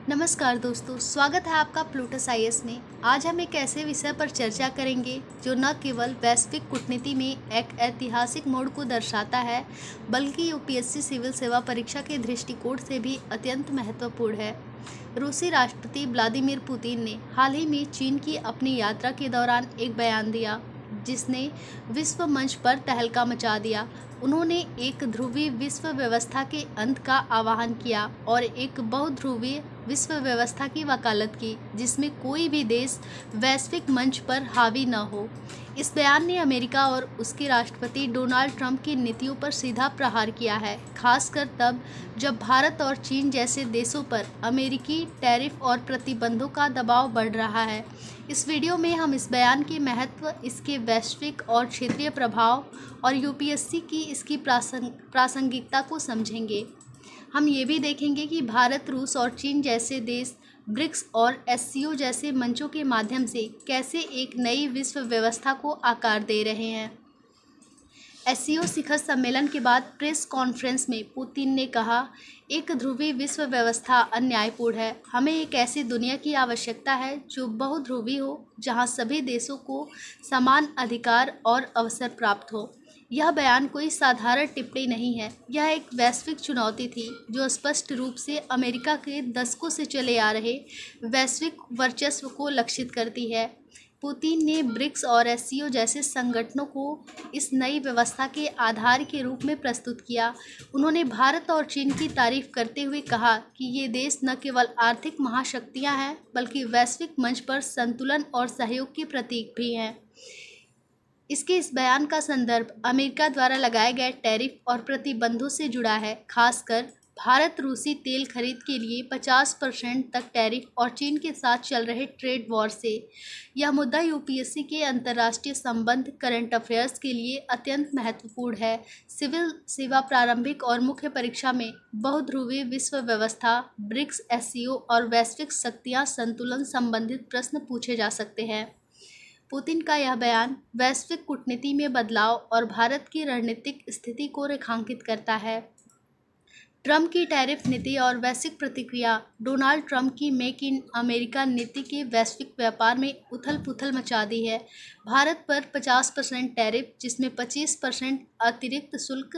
नमस्कार दोस्तों, स्वागत है आपका प्लूटस आईएएस में। आज हम एक ऐसे विषय पर चर्चा करेंगे जो न केवल वैश्विक कूटनीति में एक ऐतिहासिक मोड़ को दर्शाता है, बल्कि यूपीएससी सिविल सेवा परीक्षा के दृष्टिकोण से भी अत्यंत महत्वपूर्ण है। रूसी राष्ट्रपति व्लादिमीर पुतिन ने हाल ही में चीन की अपनी यात्रा के दौरान एक बयान दिया, जिसने विश्व मंच पर तहलका मचा दिया। उन्होंने एक ध्रुवीय विश्व व्यवस्था के अंत का आह्वान किया और एक बहुध्रुवीय विश्व व्यवस्था की वकालत की, जिसमें कोई भी देश वैश्विक मंच पर हावी न हो। इस बयान ने अमेरिका और उसके राष्ट्रपति डोनाल्ड ट्रंप की नीतियों पर सीधा प्रहार किया है, खासकर तब जब भारत और चीन जैसे देशों पर अमेरिकी टैरिफ और प्रतिबंधों का दबाव बढ़ रहा है। इस वीडियो में हम इस बयान के महत्व, इसके वैश्विक और क्षेत्रीय प्रभाव और यूपीएससी की इसकी प्रासंगिकता को समझेंगे। हम ये भी देखेंगे कि भारत, रूस और चीन जैसे देश ब्रिक्स और एससीओ जैसे मंचों के माध्यम से कैसे एक नई विश्व व्यवस्था को आकार दे रहे हैं। एससीओ शिखर सम्मेलन के बाद प्रेस कॉन्फ्रेंस में पुतिन ने कहा, एक ध्रुवीय विश्व व्यवस्था अन्यायपूर्ण है। हमें एक ऐसी दुनिया की आवश्यकता है जो बहुध्रुवीय हो, जहां सभी देशों को समान अधिकार और अवसर प्राप्त हो। यह बयान कोई साधारण टिप्पणी नहीं है, यह एक वैश्विक चुनौती थी जो स्पष्ट रूप से अमेरिका के दशकों से चले आ रहे वैश्विक वर्चस्व को लक्षित करती है। पुतिन ने ब्रिक्स और एससीओ जैसे संगठनों को इस नई व्यवस्था के आधार के रूप में प्रस्तुत किया। उन्होंने भारत और चीन की तारीफ करते हुए कहा कि ये देश न केवल आर्थिक महाशक्तियां हैं, बल्कि वैश्विक मंच पर संतुलन और सहयोग के प्रतीक भी हैं। इसके इस बयान का संदर्भ अमेरिका द्वारा लगाए गए टैरिफ और प्रतिबंधों से जुड़ा है, खासकर भारत रूसी तेल खरीद के लिए 50% तक टैरिफ और चीन के साथ चल रहे ट्रेड वॉर से। यह मुद्दा यूपीएससी के अंतर्राष्ट्रीय संबंध करंट अफेयर्स के लिए अत्यंत महत्वपूर्ण है। सिविल सेवा प्रारंभिक और मुख्य परीक्षा में बहुध्रुवीय विश्व व्यवस्था, ब्रिक्स, एससीओ और वैश्विक शक्तियाँ संतुलन संबंधित प्रश्न पूछे जा सकते हैं। पुतिन का यह बयान वैश्विक कूटनीति में बदलाव और भारत की रणनीतिक स्थिति को रेखांकित करता है। ट्रंप की टैरिफ नीति और वैश्विक प्रतिक्रिया। डोनाल्ड ट्रंप की मेक इन अमेरिका नीति के वैश्विक व्यापार में उथल-पुथल मचा दी है। भारत पर 50% टैरिफ, जिसमें 25% अतिरिक्त शुल्क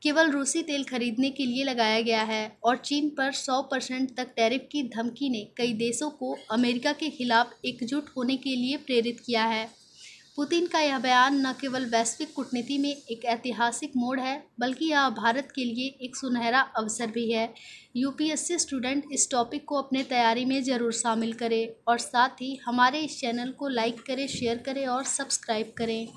केवल रूसी तेल खरीदने के लिए लगाया गया है, और चीन पर 100% तक टैरिफ की धमकी ने कई देशों को अमेरिका के खिलाफ एकजुट होने के लिए प्रेरित किया है। पुतिन का यह बयान न केवल वैश्विक कूटनीति में एक ऐतिहासिक मोड़ है, बल्कि यह भारत के लिए एक सुनहरा अवसर भी है। यूपीएससी स्टूडेंट इस टॉपिक को अपने तैयारी में ज़रूर शामिल करें और साथ ही हमारे इस चैनल को लाइक करें, शेयर करें और सब्सक्राइब करें।